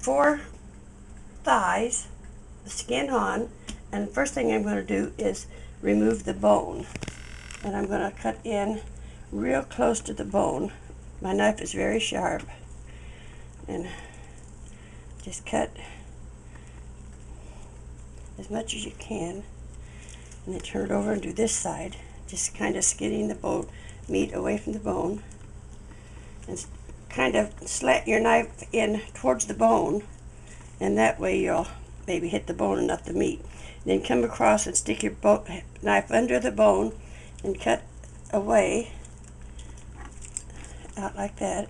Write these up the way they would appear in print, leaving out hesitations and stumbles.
got 4 thighs, the skin on, and the first thing I'm going to do is remove the bone. And I'm going to cut in real close to the bone. My knife is very sharp. And just cut as much as you can. And then turn it over and do this side. Just kind of skinning the bone meat away from the bone. And kind of slant your knife in towards the bone. And that way you'll maybe hit the bone and not the meat. Then come across and stick your knife under the bone and cut away out like that.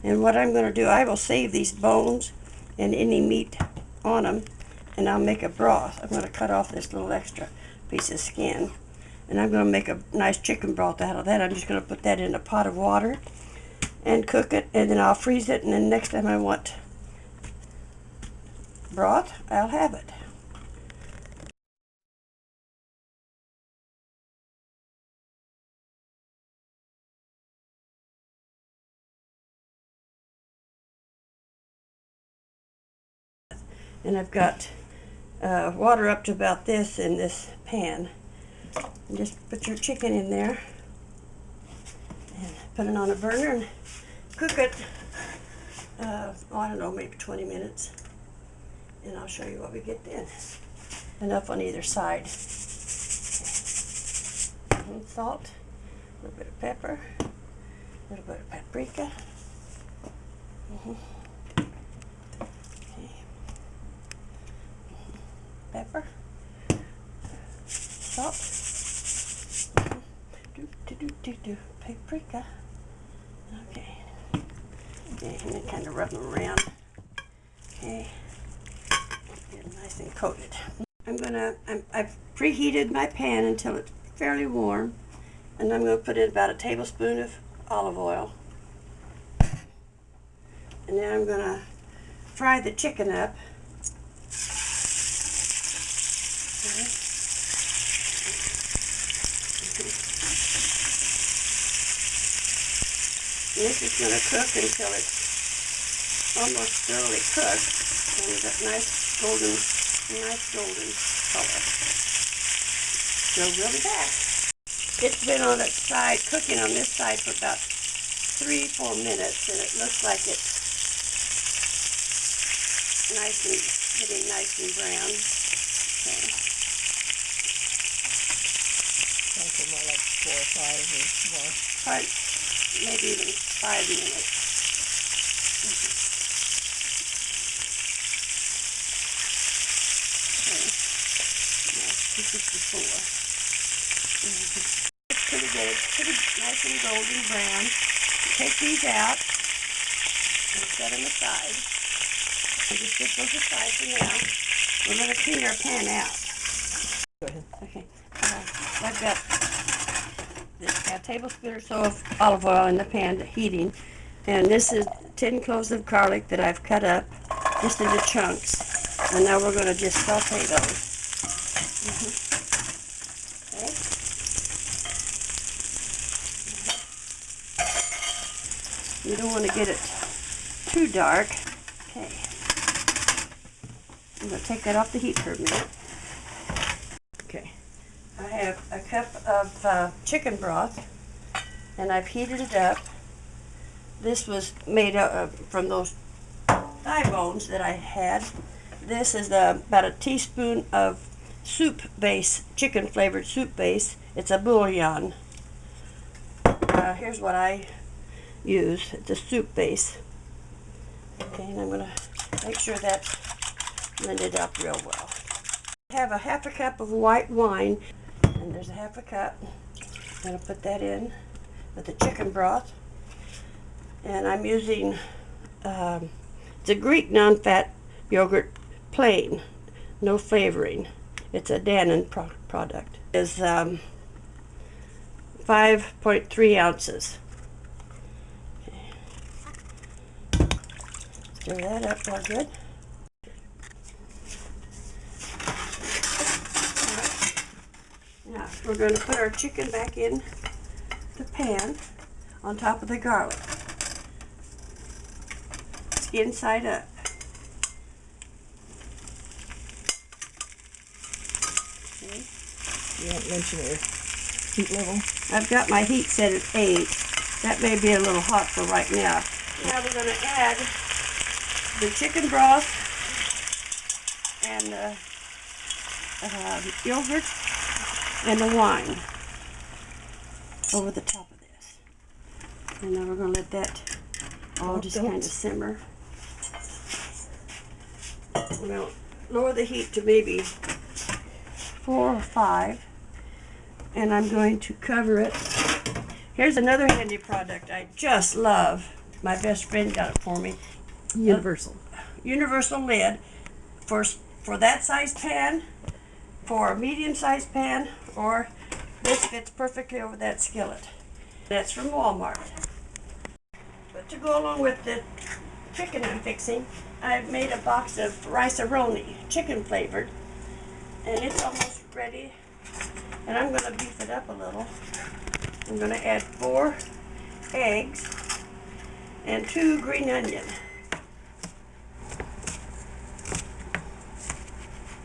And what I'm going to do, I will save these bones and any meat on them, and I'll make a broth. I'm going to cut off this little extra piece of skin, and I'm going to make a nice chicken broth out of that. I'm just going to put that in a pot of water and cook it, and then I'll freeze it, and then next time I want broth, I'll have it. And I've got water up to about this in this pan. And just put your chicken in there and put it on a burner and cook it, I don't know, maybe 20 minutes. And I'll show you what we get then. Enough on either side. Salt, a little bit of pepper, a little bit of paprika. Pepper, salt, paprika. Okay, and then kind of rub them around. Okay, get it nice and coated. I've preheated my pan until it's fairly warm, and I'm going to put in about a tablespoon of olive oil, and then I'm going to fry the chicken up. And this is going to cook until it's almost thoroughly cooked and a nice golden color. So we'll be back. It's been on its side, cooking on this side for about 3-4 minutes, and it looks like it's getting nice and brown. Okay. More like 4 or 5 or more. Maybe even 5 minutes. Okay. Now, 254. It's pretty good. It's pretty nice and golden brown. Take these out and set them aside. And just set those aside for now. We're going to clean our pan out. Go ahead. Okay. I've got a tablespoon or so of olive oil in the pan heating, and this is 10 cloves of garlic that I've cut up just into chunks, and now we're going to just saute those. Okay. You don't want to get it too dark. Okay. I'm going to take that off the heat for a minute. Okay. I have a cup of chicken broth, and I've heated it up. This was made from those thigh bones that I had. This is about a teaspoon of soup base, chicken flavored soup base. It's a bouillon. Here's what I use. It's a soup base. Okay, and I'm going to make sure that's blended up real well. I have a half a cup of white wine. And there's a half a cup. I'm going to put that in with the chicken broth. And I'm using, it's a Greek non-fat yogurt, plain, no flavoring. It's a Danone product. It's 5.3 ounces. Okay. Stir that up real good. Now, we're going to put our chicken back in the pan on top of the garlic. this inside up. Okay. You won't mention your heat level? I've got my heat set at 8. That may be a little hot for right now. Now we're going to add the chicken broth and the yogurt and the wine over the top of this. And then we're going to let that all just kind of simmer. We're going to lower the heat to maybe 4 or 5. And I'm going to cover it. Here's another handy product I just love. My best friend got it for me. Universal. Universal lid for that size pan, for a medium-sized pan, or this fits perfectly over that skillet. That's from Walmart. But to go along with the chicken I'm fixing, I've made a box of Rice-a-roni, chicken flavored, and it's almost ready. And I'm going to beef it up a little. I'm going to add 4 eggs and 2 green onion.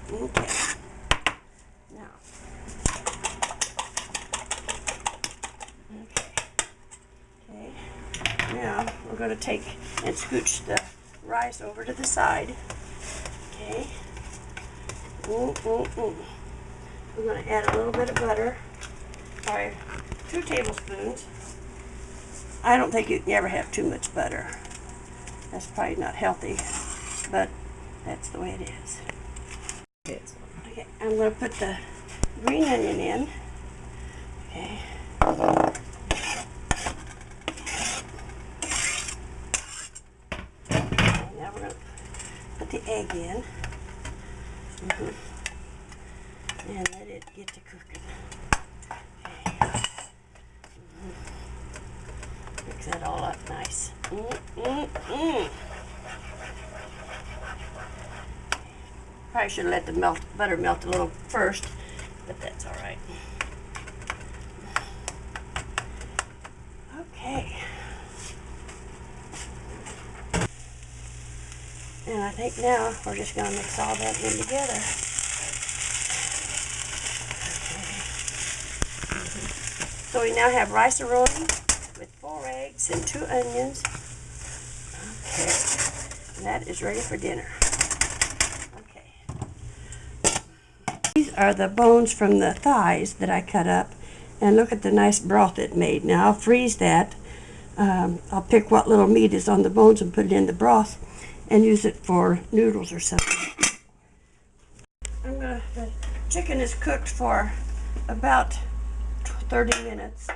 Okay. Now. Okay. Now we're going to take and scooch the rice over to the side. Okay. We're going to add a little bit of butter. Sorry, 2 tablespoons. I don't think you can ever have too much butter. That's probably not healthy, but that's the way it is. Okay, I'm going to put the green onion in. Okay. Now we're going to put the egg in. And let it get to cooking. Okay. Mix that all up nice. Probably should have let the butter melt a little first, but that's all right. Okay. And I think now we're just going to mix all that in together. So we now have rice-a-roni with 4 eggs and 2 onions. Okay. And that is ready for dinner. Okay. These are the bones from the thighs that I cut up. And look at the nice broth it made. Now I'll freeze that. I'll pick what little meat is on the bones and put it in the broth and use it for noodles or something. The chicken is cooked for about 30 minutes.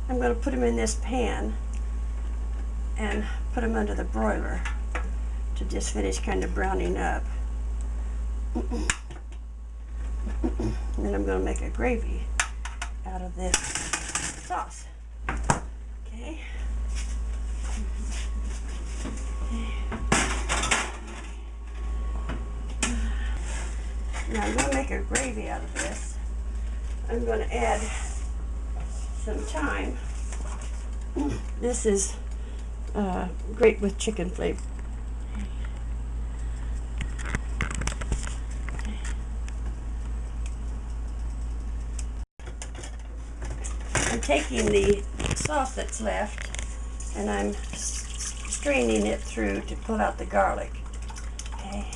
I'm going to put them in this pan and put them under the broiler to just finish kind of browning up. And then I'm going to make a gravy out of this sauce. Okay. Now I'm going to make a gravy out of this. I'm going to add some thyme. This is great with chicken flavor. I'm taking the sauce that's left and I'm straining it through to pull out the garlic. Okay.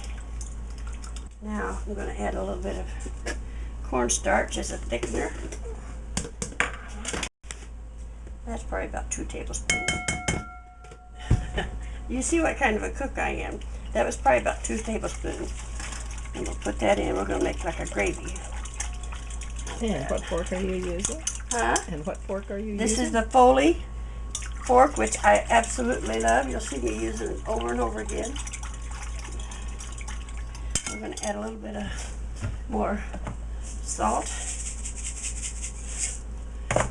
Now I'm going to add a little bit of cornstarch as a thickener. That's probably about 2 tablespoons. You see what kind of a cook I am. That was probably about 2 tablespoons. And we'll put that in. We're going to make like a gravy. And what fork are you using? Huh? And what fork are you using? This is the Foley fork, which I absolutely love. You'll see me using it over and over again. We're going to add a little bit of more salt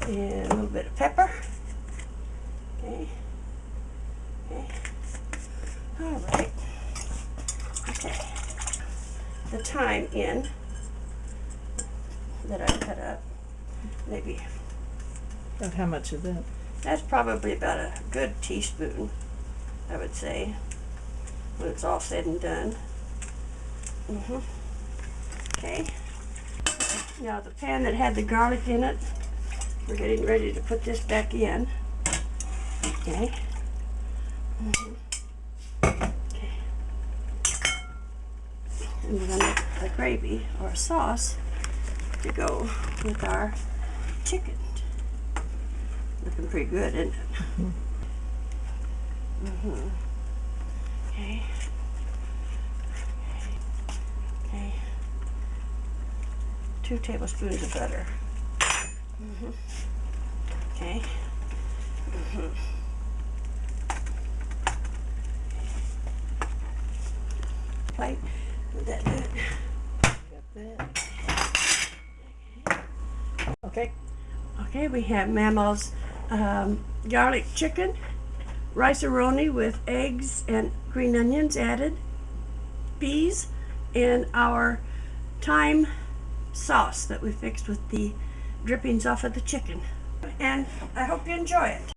and a little bit of pepper. Okay. Okay. All right. Okay. The thyme in that I cut up. Maybe. About how much of that? That's probably about a good teaspoon, I would say. when it's all said and done. Okay. Now the pan that had the garlic in it, we're getting ready to put this back in. Okay. Okay. And we're going to make a gravy or a sauce to go with our chicken. Looking pretty good, isn't it? Okay. Okay. 2 tablespoons of butter. Okay. Plate. Would that do it? Got that. Okay. Okay, we have Mammal's garlic chicken, rice-a-roni with eggs and green onions added, peas, and our thyme sauce that we fixed with the drippings off of the chicken. And I hope you enjoy it.